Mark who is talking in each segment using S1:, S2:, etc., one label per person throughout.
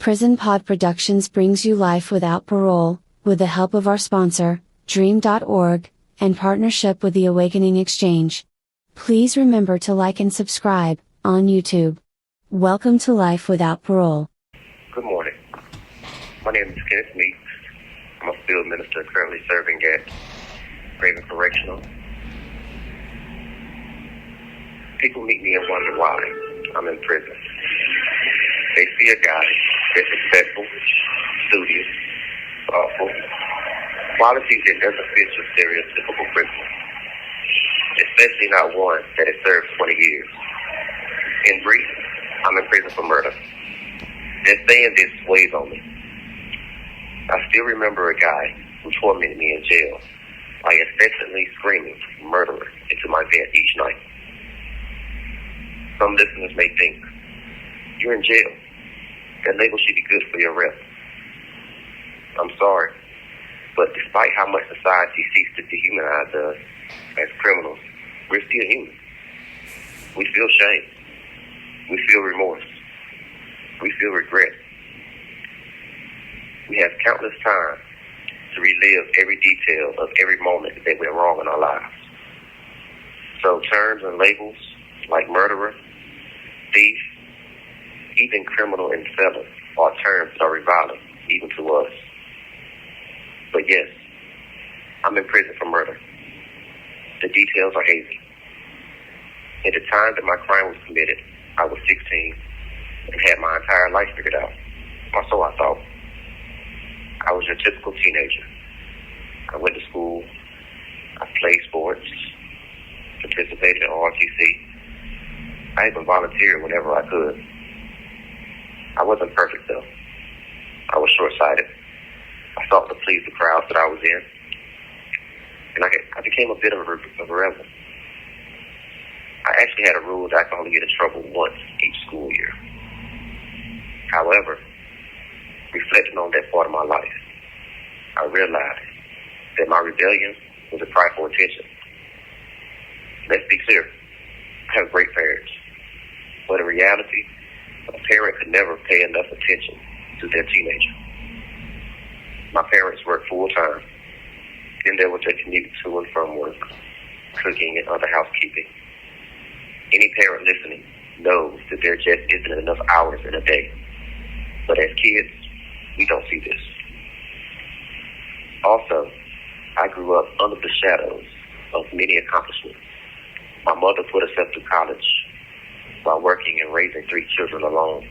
S1: Prison Pod Productions brings you Life Without Parole, with the help of our sponsor, Dream.org, and partnership with the Awakening Exchange. Please remember to like and subscribe, on YouTube. Welcome to Life Without Parole.
S2: Good morning. My name is Kenneth Meeks. I'm a field minister currently serving at Craven Correctional. People meet me and wonder why I'm in prison. They see a guy that's respectful, studious, thoughtful, qualities that doesn't fit your stereotypical prison, especially not one that has served 20 years. In brief, I'm in prison for murder. Just saying this weighs on me. I still remember a guy who tormented me in jail by incessantly screaming "murderer" into my vent each night. Some listeners may think, you're in jail. That label should be good for your arrest. I'm sorry, but despite how much society seeks to dehumanize us as criminals, we're still human. We feel shame. We feel remorse. We feel regret. We have countless times to relive every detail of every moment that went wrong in our lives. So terms and labels like murderer, thief, even criminal and felon are terms that are reviling even to us. But yes, I'm in prison for murder. The details are hazy. At the time that my crime was committed, I was 16 and had my entire life figured out, or so I thought. I was your typical teenager. I went to school, I played sports, participated in ROTC. I even volunteered whenever I could. I wasn't perfect though. I was short-sighted. I sought to please the crowds that I was in. And I became a bit of a rebel. I actually had a rule that I could only get in trouble once each school year. However, reflecting on that part of my life, I realized that my rebellion was a cry for attention. Let's be clear, I have great parents, but in reality, a parent could never pay enough attention to their teenager. My parents worked full-time, then there was a commute to and from work, cooking and other housekeeping. Any parent listening knows that there just isn't enough hours in a day. But as kids, we don't see this. Also, I grew up under the shadows of many accomplishments. My mother put herself through college while working and raising 3 children alone.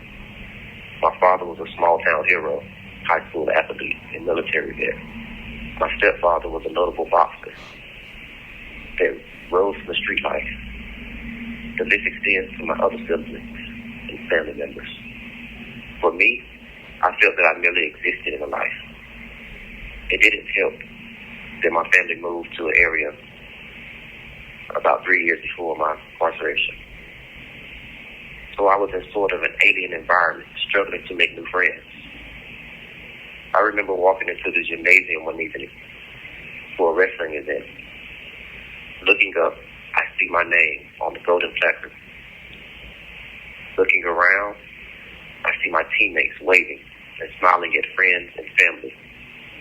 S2: My father was a small-town hero, high school athlete, and military vet. My stepfather was a notable boxer that rose from the street life. The list extends to my other siblings and family members. For me, I felt that I merely existed in a life. It didn't help that my family moved to an area about 3 years before my incarceration. So I was in sort of an alien environment, struggling to make new friends. I remember walking into the gymnasium one evening for a wrestling event. Looking up, I see my name on the golden placard. Looking around, I see my teammates waving and smiling at friends and family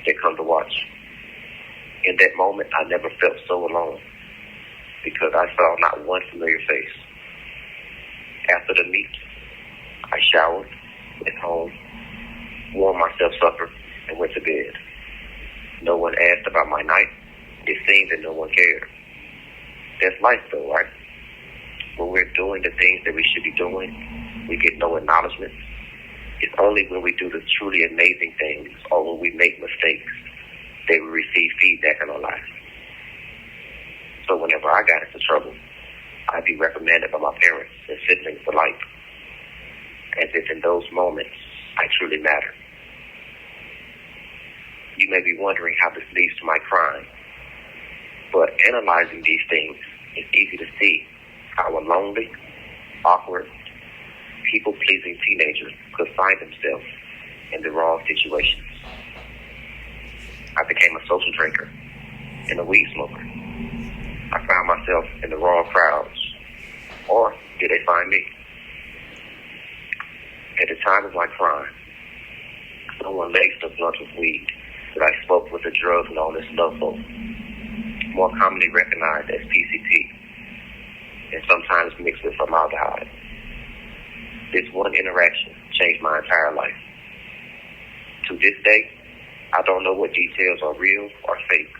S2: that come to watch. In that moment, I never felt so alone because I saw not one familiar face. After the meet, I showered, went home, warmed myself supper, and went to bed. No one asked about my night. It seemed that no one cared. That's life though, right? When we're doing the things that we should be doing, we get no acknowledgement. It's only when we do the truly amazing things or when we make mistakes that we receive feedback in our life. So whenever I got into trouble, I'd be reprimanded by my parents and siblings alike, as if in those moments I truly matter. You may be wondering how this leads to my crime, but analyzing these things, it's easy to see how a lonely, awkward, people-pleasing teenager could find himself in the wrong situations. I became a social drinker and a weed smoker. I found myself in the wrong crowds, or did they find me? At the time of my crime, someone laced a blunt with weed that I smoked with a drug known as LWOP, more commonly recognized as PCP, and sometimes mixed with formaldehyde. This one interaction changed my entire life. To this day, I don't know what details are real or fake.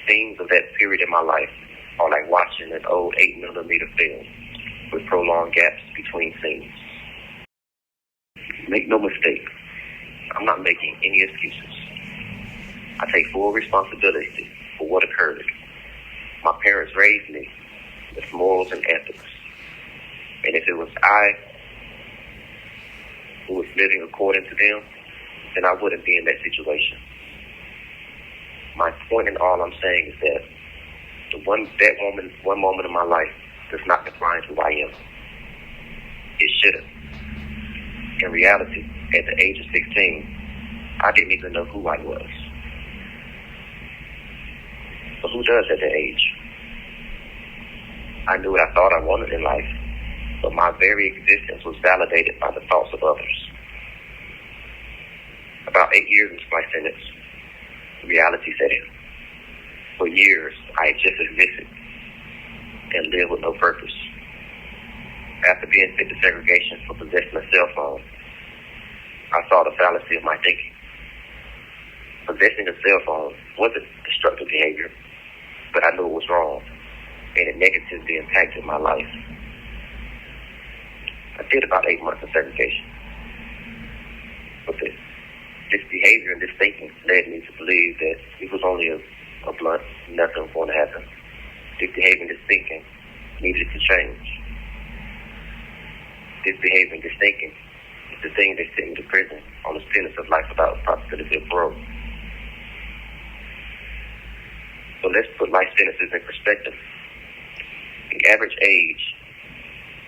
S2: Scenes of that period in my life are like watching an old 8mm film with prolonged gaps between scenes. Make no mistake, I'm not making any excuses. I take full responsibility for what occurred. My parents raised me with morals and ethics. And if it was I who was living according to them, then I wouldn't be in that situation. My point in all I'm saying is that one moment of my life does not define who I am. It shouldn't. In reality, at the age of 16, I didn't even know who I was. But who does at that age? I knew what I thought I wanted in life, but my very existence was validated by the thoughts of others. About 8 years into my sentence, reality set in. For years, I had just existed and lived with no purpose. After being sent to segregation for possessing a cell phone, I saw the fallacy of my thinking. Possessing a cell phone wasn't destructive behavior, but I knew it was wrong, and it negatively impacted my life. I did about 8 months of segregation. But this behavior and this thinking led me to believe that it was only a blunt, nothing was going to happen. This behavior and this thinking needed to change. This behavior and this thinking is the thing that sent me to prison on the sentence of life without possibility of parole. So let's put life sentences in perspective. The average age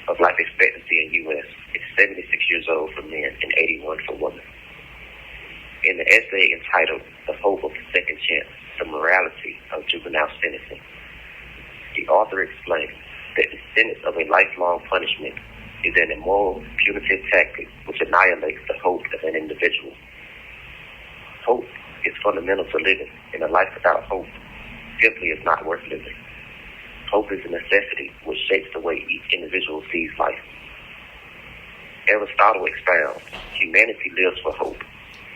S2: of life expectancy in the U.S. is 76 years old for men and 81 for women. In the essay entitled The Hope of a Second Chance, the Morality of Juvenile Sentencing, the author explains that the sentence of a lifelong punishment is an immoral, punitive tactic which annihilates the hope of an individual. Hope is fundamental to living, and a life without hope simply is not worth living. Hope is a necessity which shapes the way each individual sees life. Aristotle expounds, humanity lives for hope,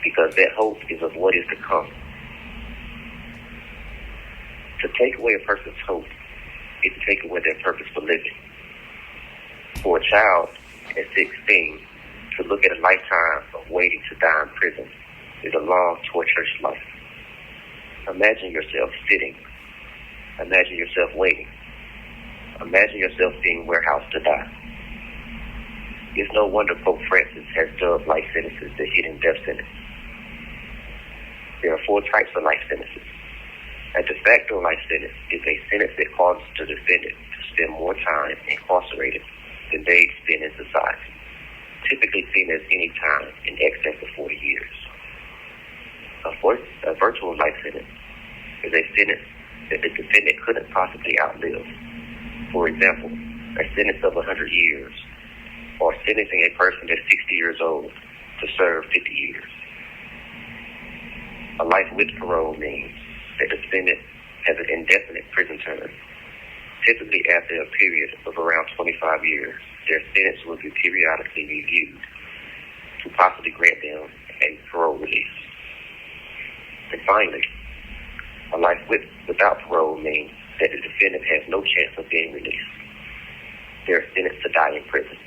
S2: because that hope is of what is to come. To take away a person's hope is to take away their purpose for living. For a child at 16 to look at a lifetime of waiting to die in prison is a long, torturous life. Imagine yourself sitting. Imagine yourself waiting. Imagine yourself being warehoused to die. It's no wonder Pope Francis has dubbed life sentences the hidden death sentence. There are 4 types of life sentences. A de facto life sentence is a sentence that causes the defendant to spend more time incarcerated than they spend in society, typically seen as any time in excess of 40 years. A virtual life sentence is a sentence that the defendant couldn't possibly outlive. For example, a sentence of 100 years, or sentencing a person that's 60 years old to serve 50 years. A life with parole means that the defendant has an indefinite prison term. Typically after a period of around 25 years, their sentence will be periodically reviewed to possibly grant them a parole release. And finally, a life without parole means that the defendant has no chance of being released. They are sentenced to die in prison.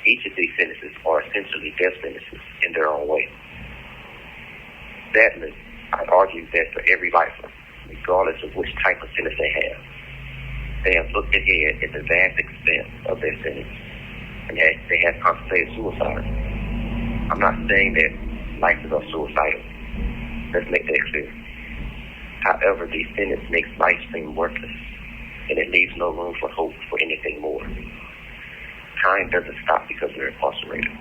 S2: Each of these sentences are essentially death sentences in their own way. Sadly, I argue that for every lifer, regardless of which type of sentence they have looked ahead at the vast extent of their sentence, and they have contemplated suicide. I'm not saying that lifers are suicidal. Let's make that clear. However, the sentence makes life seem worthless, and it leaves no room for hope for anything more. Time doesn't stop because we're incarcerated.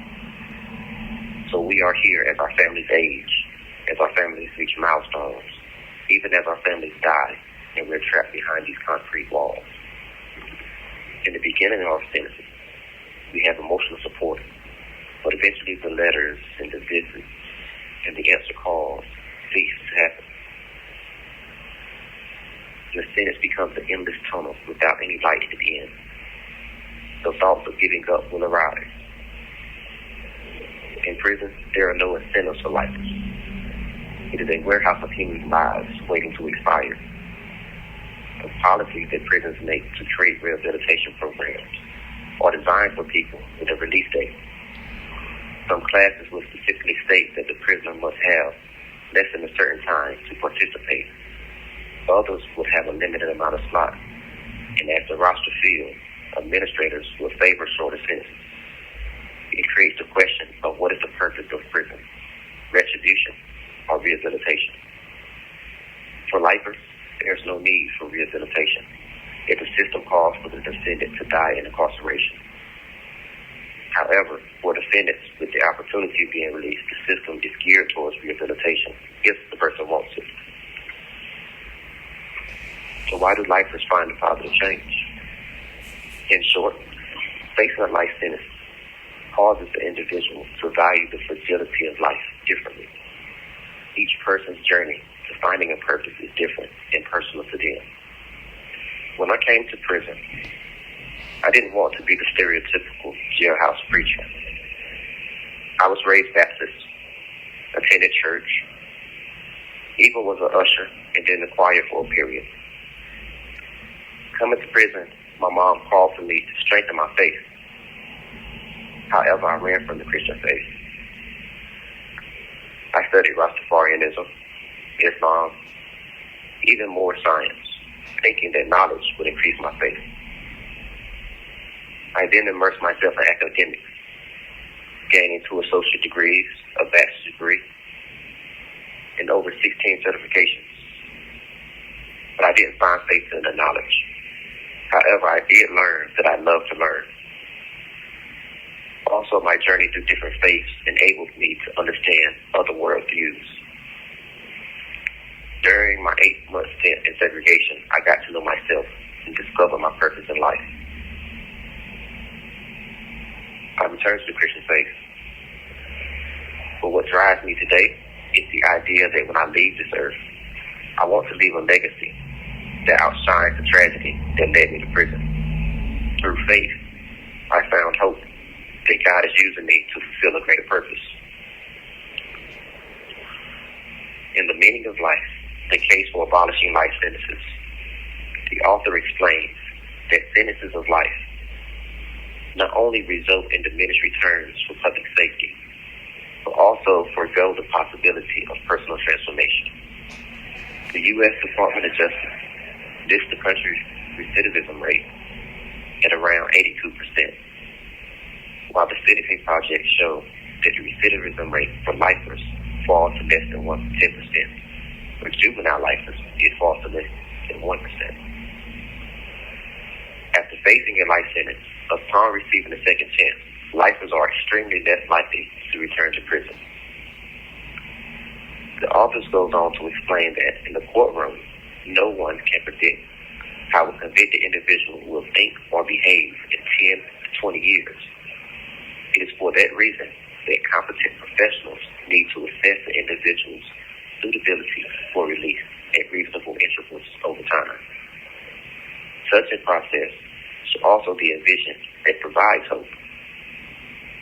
S2: So we are here as our families age, as our families reach milestones, even as our families die, and we're trapped behind these concrete walls. In the beginning of our sentences, we have emotional support, But eventually the letters and the visits and the answer calls cease to happen. The sentence becomes an endless tunnel without any light at the end. The thoughts of giving up will arise. In prison, there are no incentives for lifers. It is a warehouse of human lives waiting to expire. The policies that prisons make to create rehabilitation programs are designed for people with a release date. Some classes will specifically state that the prisoner must have less than a certain time to participate. Others would have a limited amount of slots, and as the roster fills, administrators will favor shorter sentences. It creates the question of what is the purpose of prison, retribution, or rehabilitation. For lifers, there is no need for rehabilitation if the system calls for the defendant to die in incarceration. However, for defendants with the opportunity of being released, the system is geared towards rehabilitation if the person wants it. So why do lifers find a positive change? In short, facing a life sentence causes the individual to value the fragility of life differently. Each person's journey to finding a purpose is different and personal to them. When I came to prison, I didn't want to be the stereotypical jailhouse preacher. I was raised Baptist, attended church, even was an usher and then the choir for a period. Coming to prison, my mom called for me to strengthen my faith. However, I ran from the Christian faith. I studied Rastafarianism, Islam, even more science, thinking that knowledge would increase my faith. I then immersed myself in academics, gaining 2 associate degrees, a bachelor's degree, and over 16 certifications. But I didn't find faith in the knowledge. However, I did learn that I love to learn. Also, my journey through different faiths enabled me to understand other worldviews. During my 8-month stint in segregation, I got to know myself and discover my purpose in life. I returned to the Christian faith. But what drives me today is the idea that when I leave this earth, I want to leave a legacy that outshines the tragedy that led me to prison. Through faith, I found hope that God is using me to fulfill a greater purpose. In The Meaning of Life, the case for abolishing life sentences, the author explains that sentences of life not only result in diminished returns for public safety, but also forego the possibility of personal transformation. The U.S. Department of Justice lists the country's recidivism rate at around 82%, while the Sentencing Project shows that the recidivism rate for lifers falls to less than 10%. For juvenile lifers, it falls to less than 1%. After facing a life sentence, upon receiving a second chance, lifers are extremely less likely to return to prison. The author goes on to explain that in the courtroom, no one can predict how a convicted individual will think or behave in 10 to 20 years. It is for that reason that competent professionals need to assess the individual's suitability for release at reasonable intervals over time. Such a process should also be a vision that provides hope,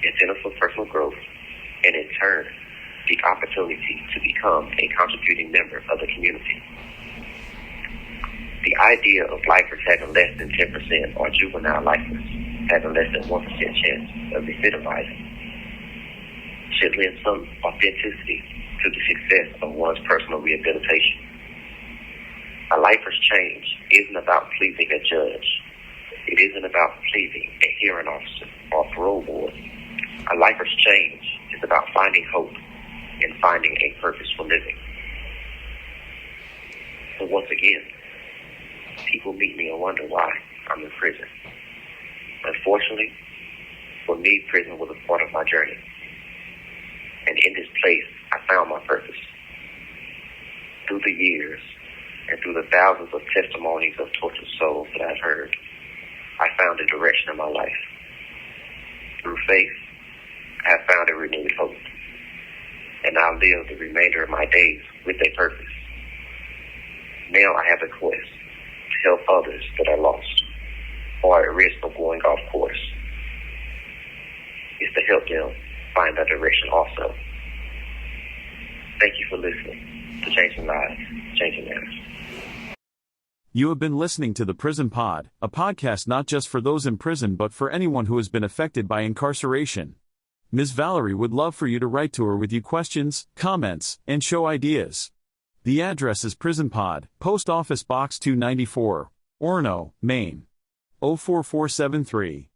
S2: incentive for personal growth, and in turn, the opportunity to become a contributing member of the community. The idea of lifers having less than 10% or juvenile lifers having less than 1% chance of recidivizing should lend some authenticity to the success of one's personal rehabilitation. A lifer's change isn't about pleasing a judge. It isn't about pleasing a hearing officer or parole board. A lifer's change is about finding hope and finding a purpose for living. So once again, people meet me and wonder why I'm in prison. Unfortunately, for me, prison was a part of my journey. And in this place, I found my purpose. Through the years, and through the thousands of testimonies of tortured souls that I've heard, I found the direction of my life. Through faith, I have found a renewed hope, and I'll live the remainder of my days with a purpose. Now I have a quest to help others that are lost or at risk of going off course. It's to help them find that direction also. Thank you for listening to Changing Lives, Changing Lives.
S3: You have been listening to The Prison Pod, a podcast not just for those in prison but for anyone who has been affected by incarceration. Ms. Valerie would love for you to write to her with your questions, comments, and show ideas. The address is Prison Pod, Post Office Box 294, Orono, Maine. 04473.